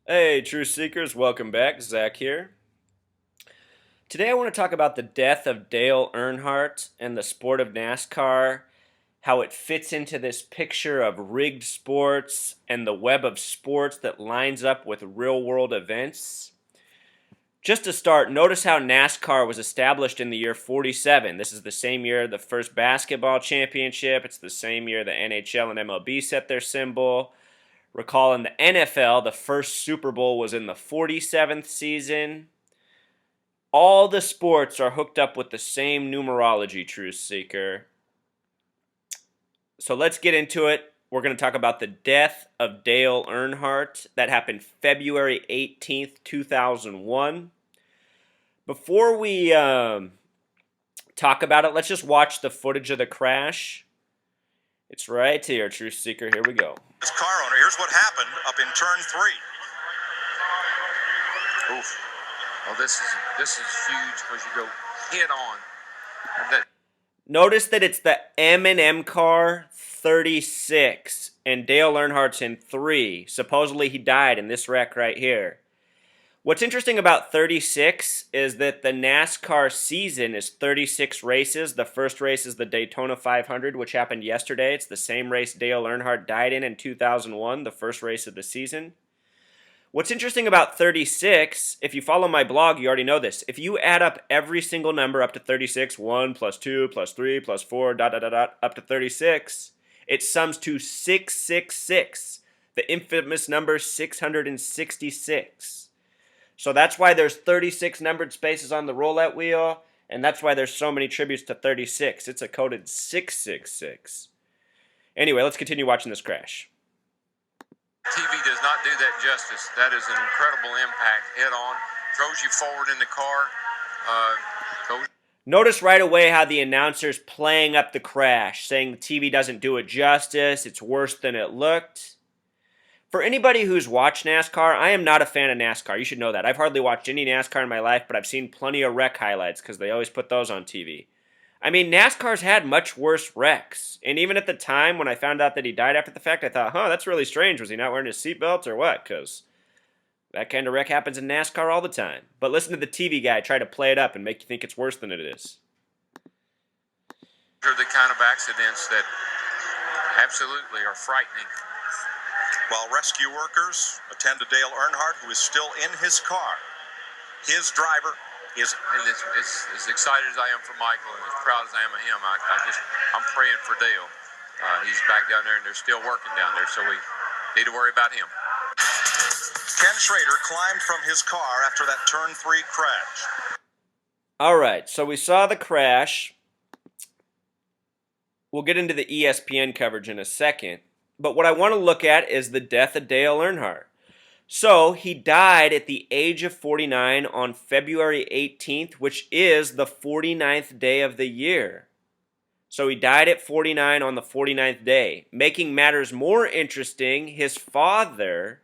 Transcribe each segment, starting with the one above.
Hey, Truth Seekers, welcome back. Zach here. Today I want to talk about the death of Dale Earnhardt and the sport of NASCAR, how it fits into this picture of rigged sports and the web of sports that lines up with real world events. Just to start, notice how NASCAR was established in the year 47. This is the same year the first basketball championship. It's the same year the NHL and MLB set their symbol. Recall in the NFL, the first Super Bowl was in the 47th season. All the sports are hooked up with the same numerology, Truth Seeker. So let's get into it. We're going to talk about the death of Dale Earnhardt. That happened February 18th, 2001. Before we talk about it, let's just watch the footage of the crash. It's right here, Truth Seeker. Here we go. This car owner, here's what happened up in turn 3. Oof. Oh, this is huge because you go head on. And that Notice that it's the M&M car 36, and Dale Earnhardt's in 3. Supposedly he died in this wreck right here. What's interesting about 36 is that the NASCAR season is 36 races. The first race is the Daytona 500, which happened yesterday. It's the same race Dale Earnhardt died in 2001, the first race of the season. What's interesting about 36, if you follow my blog, you already know this. If you add up every single number up to 36, 1 plus 2 plus 3 plus 4, up to 36, it sums to 666, the infamous number 666. So that's why there's 36 numbered spaces on the roulette wheel, and that's why there's so many tributes to 36. It's a coded 666. Anyway, let's continue watching this crash. TV does not do that justice. That is an incredible impact. Head on, throws you forward in the car. Goes. Notice right away how the announcer's playing up the crash, saying the TV doesn't do it justice, it's worse than it looked. For anybody who's watched NASCAR, I am not a fan of NASCAR. You should know that. I've hardly watched any NASCAR in my life, but I've seen plenty of wreck highlights because they always put those on TV. I mean, NASCAR's had much worse wrecks. And even at the time when I found out that he died after the fact, I thought, that's really strange. Was he not wearing his seatbelt or what? Because that kind of wreck happens in NASCAR all the time. But listen to the TV guy try to play it up and make you think it's worse than it is. Are the kind of accidents that absolutely are frightening. While rescue workers attend to Dale Earnhardt, who is still in his car. His driver is... And as excited as I am for Michael and as proud as I am of him, I'm praying for Dale. He's back down there and they're still working down there, so we need to worry about him. Ken Schrader climbed from his car after that turn 3 crash. All right, so we saw the crash. We'll get into the ESPN coverage in a second. But what I want to look at is the death of Dale Earnhardt. So he died at the age of 49 on February 18th, which is the 49th day of the year. So he died at 49 on the 49th day. Making matters more interesting, his father,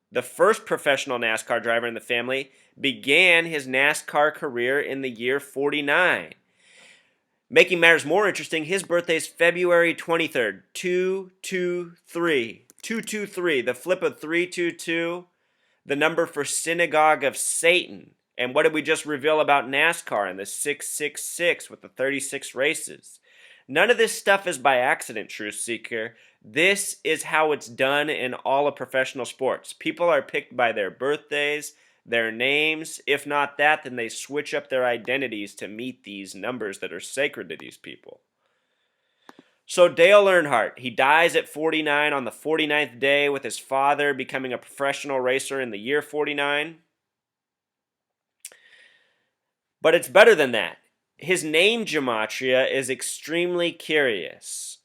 the first professional NASCAR driver in the family, began his NASCAR career in the year 49. Making matters more interesting, his birthday is February 23rd, 223. 223, the flip of 322, the number for Synagogue of Satan. And what did we just reveal about NASCAR and the 666 with the 36 races? None of this stuff is by accident, Truth Seeker. This is how it's done in all of professional sports. People are picked by their birthdays, their names. If not that, then they switch up their identities to meet these numbers that are sacred to these people. So Dale Earnhardt, he dies at 49 on the 49th day with his father becoming a professional racer in the year 49. But it's better than that. His name gematria is extremely curious.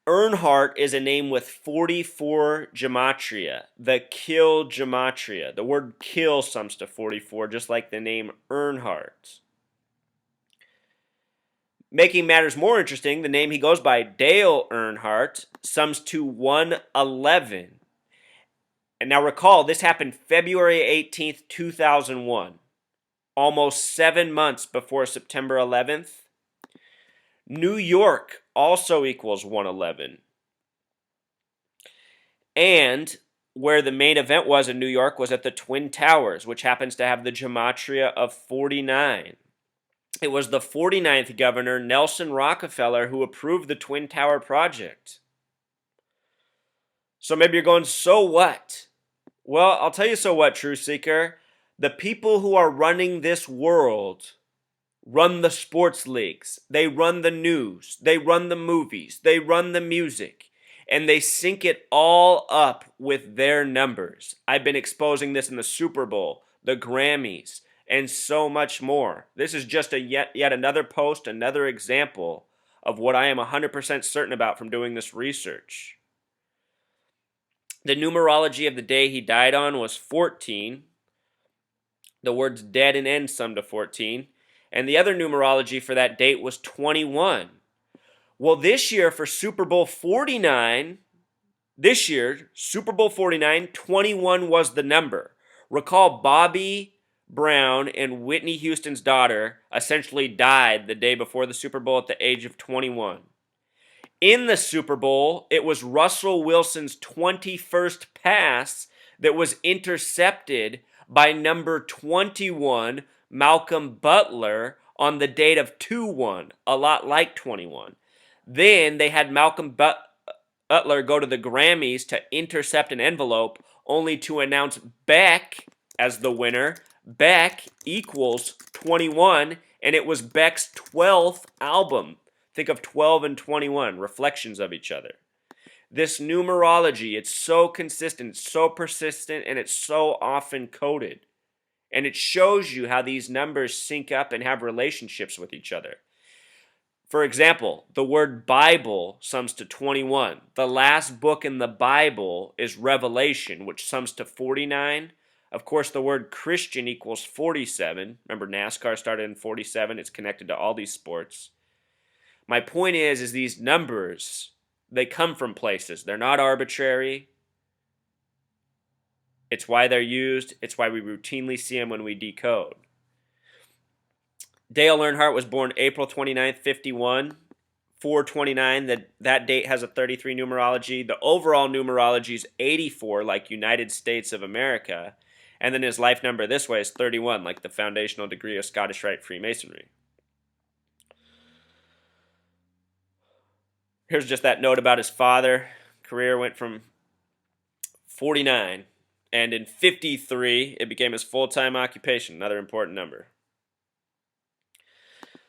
Earnhardt is a name with 44 gematria, the kill gematria. The word kill sums to 44, just like the name Earnhardt. Making matters more interesting, the name he goes by, Dale Earnhardt, sums to 111. And now recall, this happened February 18th, 2001, almost 7 months before September 11th. New York also equals 111. And where the main event was in New York was at the Twin Towers, which happens to have the gematria of 49. It was the 49th governor, Nelson Rockefeller, who approved the Twin Tower project. So maybe you're going, so what? Well, I'll tell you so what, True Seeker. The people who are running this world run the sports leagues. They run the news. They run the movies. They run the music. And they sync it all up with their numbers. I've been exposing this in the Super Bowl, the Grammys, and so much more. This is just yet another post, another example of what I am 100% certain about from doing this research. The numerology of the day he died on was 14. The words dead and end sum to 14. And the other numerology for that date was 21. Well, this year for Super Bowl 49, 21 was the number. Recall Bobby Brown and Whitney Houston's daughter essentially died the day before the Super Bowl at the age of 21. In the Super Bowl, it was Russell Wilson's 21st pass that was intercepted by number 21, Malcolm Butler, on the date of 2-1, a lot like 21. Then they had Malcolm Butler go to the Grammys to intercept an envelope, only to announce Beck as the winner. Beck equals 21, and it was Beck's 12th album. Think of 12 and 21, reflections of each other. This numerology, it's so consistent, it's so persistent, and it's so often coded. And it shows you how these numbers sync up and have relationships with each other. For example, the word Bible sums to 21. The last book in the Bible is Revelation, which sums to 49. Of course, the word Christian equals 47. Remember, NASCAR started in 47. It's connected to all these sports. My point is these numbers, they come from places. They're not arbitrary. It's why they're used. It's why we routinely see them when we decode. Dale Earnhardt was born April 29th, 51. 429, that date has a 33 numerology. The overall numerology is 84, like United States of America. And then his life number this way is 31, like the foundational degree of Scottish Rite Freemasonry. Here's just that note about his father. Career went from 49, and in 53, it became his full-time occupation, another important number.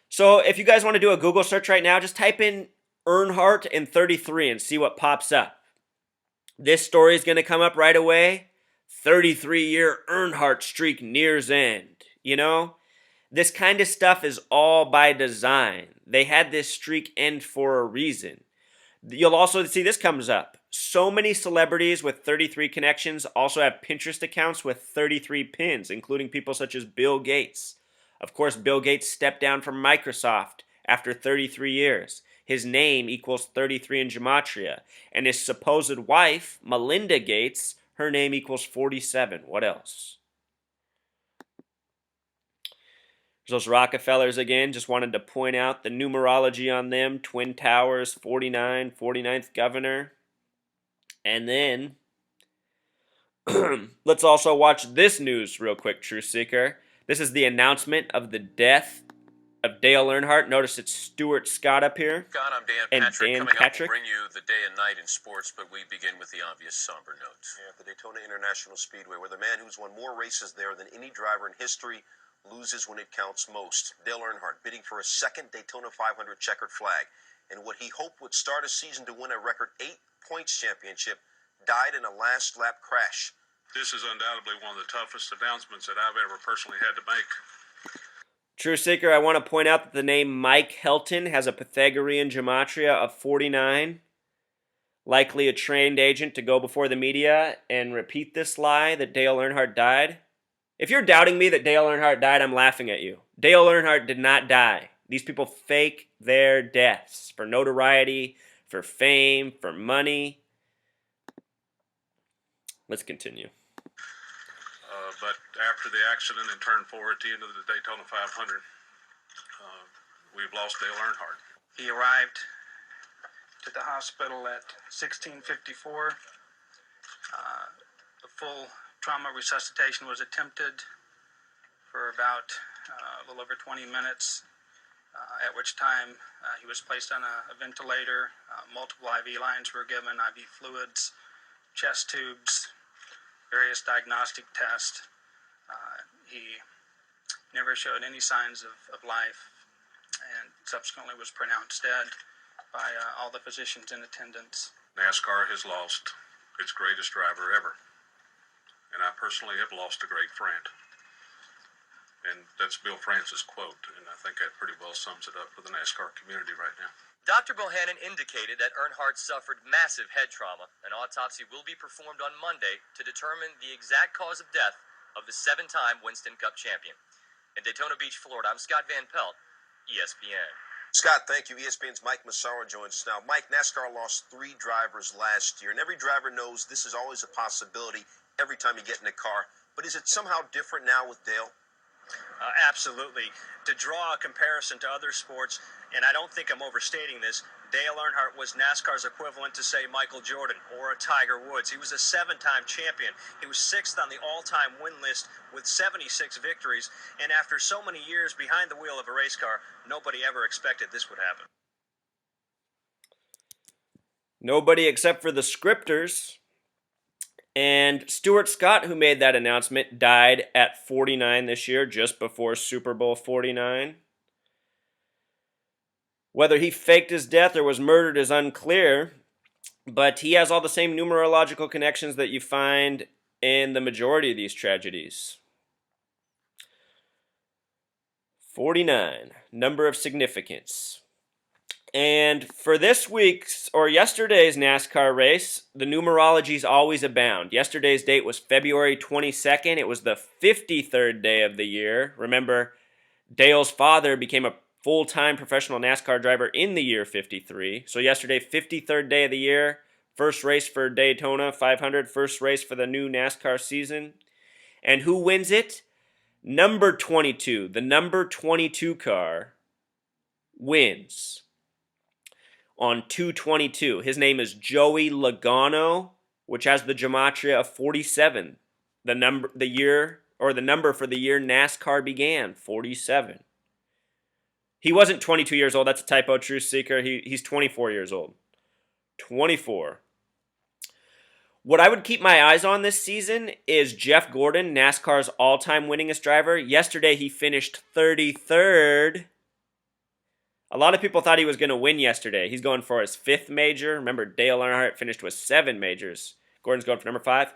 So if you guys want to do a Google search right now, just type in Earnhardt and 33 and see what pops up. This story is going to come up right away. 33-year Earnhardt streak nears end. You know, this kind of stuff is all by design. They had this streak end for a reason. You'll also see this comes up. So many celebrities with 33 connections also have Pinterest accounts with 33 pins, including people such as Bill Gates. Of course, Bill Gates stepped down from Microsoft after 33 years. His name equals 33 in gematria. And his supposed wife, Melinda Gates, her name equals 47. What else? Those Rockefellers again, just wanted to point out the numerology on them. Twin Towers, 49, 49th governor. And then, let's also watch this news real quick, True Seeker. This is the announcement of the death of Dale Earnhardt. Notice it's Stuart Scott up here. God, I'm Dan and Patrick. Dan Coming Patrick. up, we'll bring you the day and night in sports, but we begin with the obvious somber notes. Yeah, at the Daytona International Speedway, where the man who's won more races there than any driver in history loses when it counts most. Dale Earnhardt bidding for a second Daytona 500 checkered flag, and what he hoped would start a season to win a record 8 points championship died in a last lap crash. This is undoubtedly one of the toughest announcements that I've ever personally had to make. True Seeker, I want to point out that the name Mike Helton has a Pythagorean gematria of 49. Likely a trained agent to go before the media and repeat this lie that Dale Earnhardt died. If you're doubting me that Dale Earnhardt died, I'm laughing at you. Dale Earnhardt did not die. These people fake their deaths for notoriety, for fame, for money. Let's continue. But after the accident in turn 4 at the end of the Daytona 500, we've lost Dale Earnhardt. He arrived to the hospital at 16:54 full trauma resuscitation was attempted for about a little over 20 minutes, at which time he was placed on a ventilator. Multiple IV lines were given, IV fluids, chest tubes, various diagnostic tests. He never showed any signs of life and subsequently was pronounced dead by all the physicians in attendance. NASCAR has lost its greatest driver ever, and I personally have lost a great friend. And that's Bill Francis' quote, and I think that pretty well sums it up for the NASCAR community right now. Dr. Bohannon indicated that Earnhardt suffered massive head trauma. An autopsy will be performed on Monday to determine the exact cause of death of the 7-time Winston Cup champion. In Daytona Beach, Florida, I'm Scott Van Pelt, ESPN. Scott, thank you. ESPN's Mike Massaro joins us now. Mike, NASCAR lost 3 drivers last year, and every driver knows this is always a possibility every time you get in a car. But is it somehow different now with Dale? Absolutely. To draw a comparison to other sports, and I don't think I'm overstating this, Dale Earnhardt was NASCAR's equivalent to, say, Michael Jordan or a Tiger Woods. He was a 7-time champion. He was 6th on the all-time win list with 76 victories. And after so many years behind the wheel of a race car, nobody ever expected this would happen. Nobody except for the scripters. And Stuart Scott, who made that announcement, died at 49 this year, just before Super Bowl 49. Whether he faked his death or was murdered is unclear, but he has all the same numerological connections that you find in the majority of these tragedies. 49, number of significance. And for this week's or yesterday's NASCAR race, the numerologies always abound. Yesterday's date was February 22nd. It was the 53rd day of the year. Remember, Dale's father became a full-time professional NASCAR driver in the year 53. So yesterday, 53rd day of the year, first race for Daytona 500, first race for the new NASCAR season. And who wins it? Number 22, the number 22 car, wins on 222. His name is Joey Logano, which has the gematria of 47. The number for the year NASCAR began, 47. He wasn't 22 years old. That's a typo, Truth Seeker. He's 24 years old. 24. What I would keep my eyes on this season is Jeff Gordon, NASCAR's all-time winningest driver. Yesterday, he finished 33rd. A lot of people thought he was going to win yesterday. He's going for his 5th major. Remember, Dale Earnhardt finished with 7 majors. Gordon's going for number 5.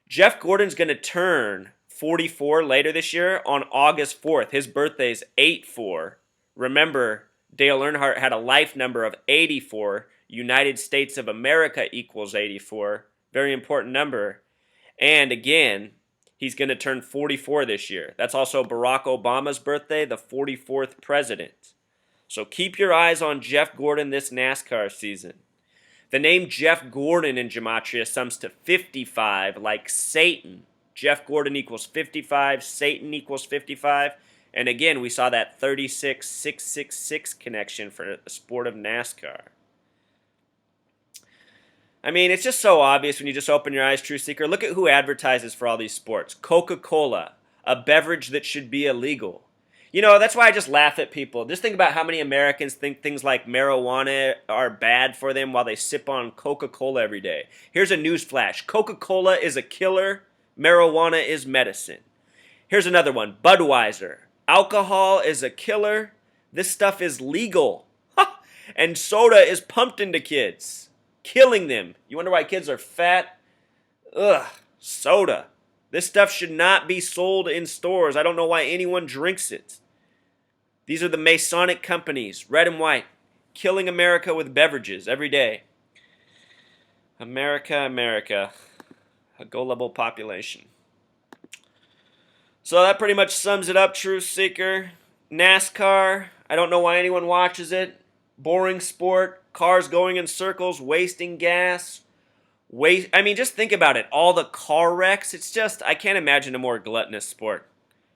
Jeff Gordon's going to turn 44 later this year on August 4th. His birthday's 8-4. Remember, Dale Earnhardt had a life number of 84. United States of America equals 84. Very important number. And again, he's going to turn 44 this year. That's also Barack Obama's birthday, the 44th president. So keep your eyes on Jeff Gordon this NASCAR season. The name Jeff Gordon in gematria sums to 55, like Satan. Jeff Gordon equals 55, Satan equals 55. And again, we saw that 36-666 connection for the sport of NASCAR. I mean, it's just so obvious when you just open your eyes, True Seeker. Look at who advertises for all these sports. Coca-Cola, a beverage that should be illegal. You know, that's why I just laugh at people. Just think about how many Americans think things like marijuana are bad for them while they sip on Coca-Cola every day. Here's a news flash. Coca-Cola is a killer. Marijuana is medicine. Here's another one. Budweiser. Alcohol is a killer. This stuff is legal. And soda is pumped into kids, killing them. You wonder why kids are fat? Ugh, soda. This stuff should not be sold in stores. I don't know why anyone drinks it. These are the Masonic companies, red and white, killing America with beverages every day. America, America, a gullible population. So that pretty much sums it up, Truth Seeker. NASCAR, I don't know why anyone watches it. Boring sport, cars going in circles, wasting gas. I mean, just think about it. All the car wrecks. It's just, I can't imagine a more gluttonous sport.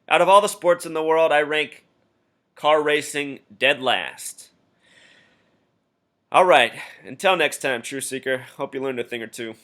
Out of all the sports in the world, I rank car racing dead last. All right. Until next time, True Seeker. Hope you learned a thing or two.